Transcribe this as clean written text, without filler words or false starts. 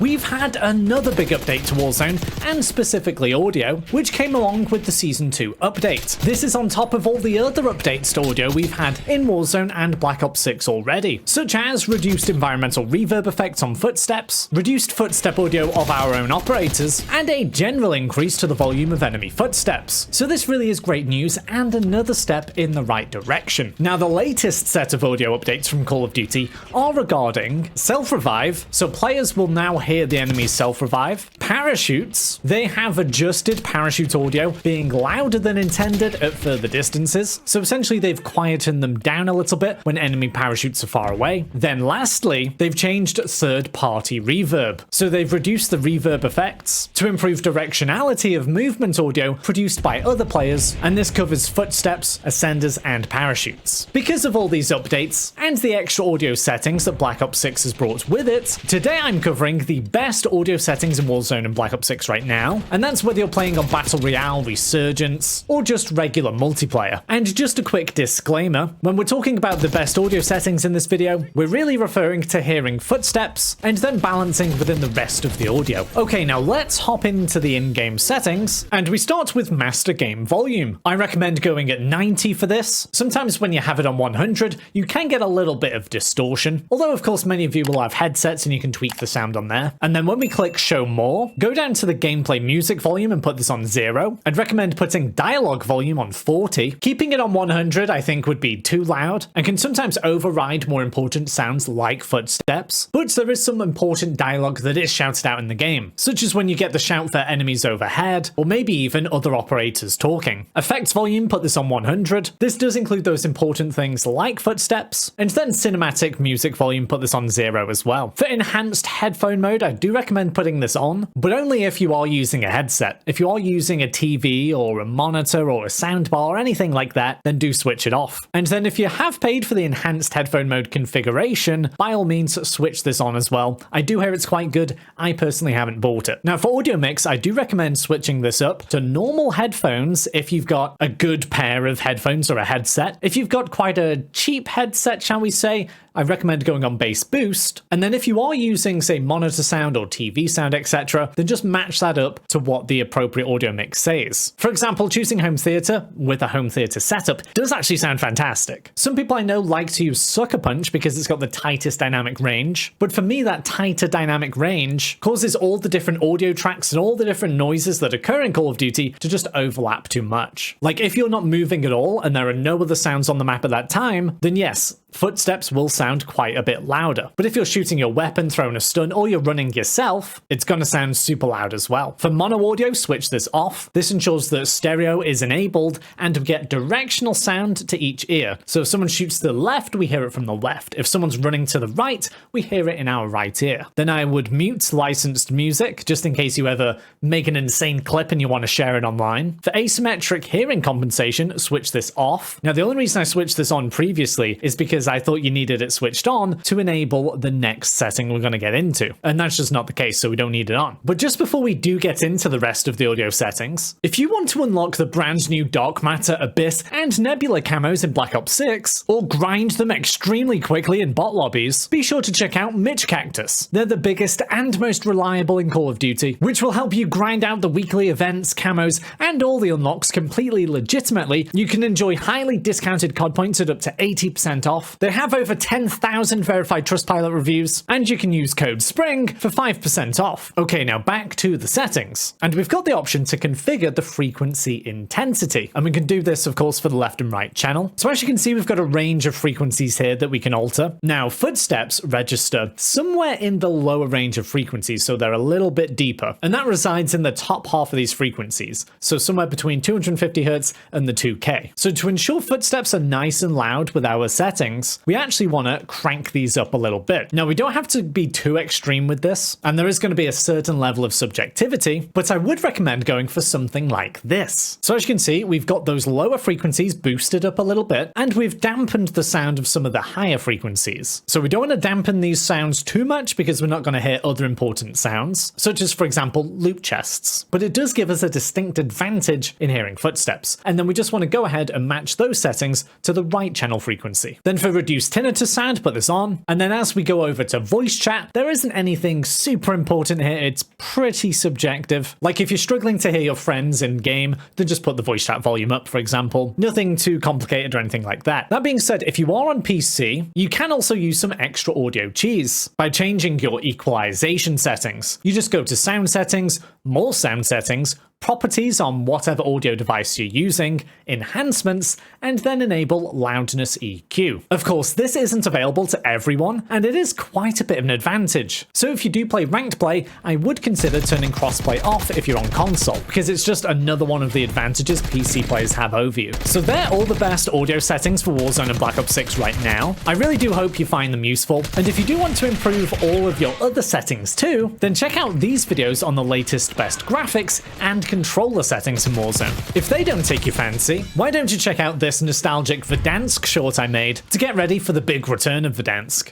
we've had another big update to Warzone, and specifically audio, which came along with the Season 2 update. This is on top of all the other updates to audio we've had in Warzone and Black Ops 6 already, such as reduced environmental reverb effects on footsteps, reduced footstep audio of our own operators, and a general increase to the volume of enemy footsteps. So this really is great news and another step in the right direction. Now, the latest set of audio updates from Call of Duty are regarding self-revive, so players will now hear the enemy's self-revive, parachutes, they have adjusted parachute audio being louder than intended at further distances, so essentially they've quietened them down a little bit when enemy parachutes are far away. Then lastly, they've changed third-party reverb, so they've reduced the reverb effects to improve directionality of movement audio produced by other players, and this covers footsteps, ascenders, and parachutes. Because of all these updates and the extra audio settings that Black Ops 6 has brought with it, today I'm covering the best audio settings in Warzone and Black Ops 6 right now, and that's whether you're playing on Battle Royale, Resurgence, or just regular multiplayer. And just a quick disclaimer, when we're talking about the best audio settings in this video, we're really referring to hearing footsteps and then balancing within the rest of the audio. Okay, now let's hop into the in-game settings, and we start with master game volume. I recommend going at 90 for this. Sometimes when you have it on 100, you can get a little bit of distortion, although of course many of you will have headsets and you can tweak the sound on there. And then when we click show more, go down to the gameplay music volume and put this on 0. I'd recommend putting dialogue volume on 40. Keeping it on 100 I think would be too loud and can sometimes override more important sounds like footsteps, but there is some important dialogue that is shouted out in the game, such as when you get the shout for enemies overhead, or maybe even other operators talking. Effects volume, put this on 100. This does include those important things like footsteps, and then cinematic music volume, put this on 0 as well. For enhanced headphone mode, I do recommend putting this on, but only if you are using a headset. If you are using a TV or a monitor or a soundbar or anything like that, then do switch it off. And then if you have paid for the enhanced headphone mode configuration, by all means switch this on as well. I do hear it's quite good. I personally haven't bought it. Now for audio mix, I do recommend switching this up to normal headphones if you've got a good pair of headphones or a headset. If you've got quite a cheap headset, shall we say, I recommend going on bass boost. And then if you are using, say, monitor sound or TV sound, etc., then just match that up to what the appropriate audio mix says. For example, choosing home theater with a home theater setup does actually sound fantastic. Some people I know like to use Sucker Punch because it's got the tightest dynamic range, but for me that tighter dynamic range causes all the different audio tracks and all the different noises that occur in Call of Duty to just overlap too much. Like if you're not moving at all and there are no other sounds on the map at that time, then yes, footsteps will sound quite a bit louder. But if you're shooting your weapon, throwing a stun, or you're running yourself, it's going to sound super loud as well. For mono audio, switch this off. This ensures that stereo is enabled and we get directional sound to each ear. So if someone shoots to the left, we hear it from the left. If someone's running to the right, we hear it in our right ear. Then I would mute licensed music, just in case you ever make an insane clip and you want to share it online. For asymmetric hearing compensation, switch this off. Now the only reason I switched this on previously is because I thought you needed it switched on to enable the next setting we're going to get into. And that's just not the case, so we don't need it on. But just before we do get into the rest of the audio settings, if you want to unlock the brand new Dark Matter, Abyss, and Nebula camos in Black Ops 6, or grind them extremely quickly in bot lobbies, be sure to check out Mitch Cactus. They're the biggest and most reliable in Call of Duty, which will help you grind out the weekly events, camos, and all the unlocks completely legitimately. You can enjoy highly discounted COD points at up to 80% off. They have over 10,000 verified Trustpilot reviews, and you can use code SPRING for 5% off. Okay, now back to the settings. And we've got the option to configure the frequency intensity. And we can do this, of course, for the left and right channel. So as you can see, we've got a range of frequencies here that we can alter. Now, footsteps register somewhere in the lower range of frequencies, so they're a little bit deeper. And that resides in the top half of these frequencies, so somewhere between 250 Hz and the 2K. So to ensure footsteps are nice and loud with our settings, we actually want to crank these up a little bit. Now, we don't have to be too extreme with this, and there is going to be a certain level of subjectivity, but I would recommend going for something like this. So as you can see, we've got those lower frequencies boosted up a little bit, and we've dampened the sound of some of the higher frequencies. So we don't want to dampen these sounds too much because we're not going to hear other important sounds, such as, for example, loot chests. But it does give us a distinct advantage in hearing footsteps, and then we just want to go ahead and match those settings to the right channel frequency. Then for a reduced tinnitus sound, put this on. And then as we go over to voice chat, there isn't anything super important here. It's pretty subjective. Like if you're struggling to hear your friends in game, then just put the voice chat volume up, for example. Nothing too complicated or anything like that. That being said, if you are on PC, you can also use some extra audio cheese by changing your equalisation settings. You just go to sound settings, more sound settings, properties on whatever audio device you're using, enhancements, and then enable loudness EQ. Of course, this isn't available to everyone, and it is quite a bit of an advantage. So if you do play ranked play, I would consider turning crossplay off if you're on console, because it's just another one of the advantages PC players have over you. So they're all the best audio settings for Warzone and Black Ops 6 right now. I really do hope you find them useful, and if you do want to improve all of your other settings too, then check out these videos on the latest best graphics and controller settings in Warzone. If they don't take your fancy, why don't you check out this nostalgic Verdansk short I made to get ready for the big return of Verdansk.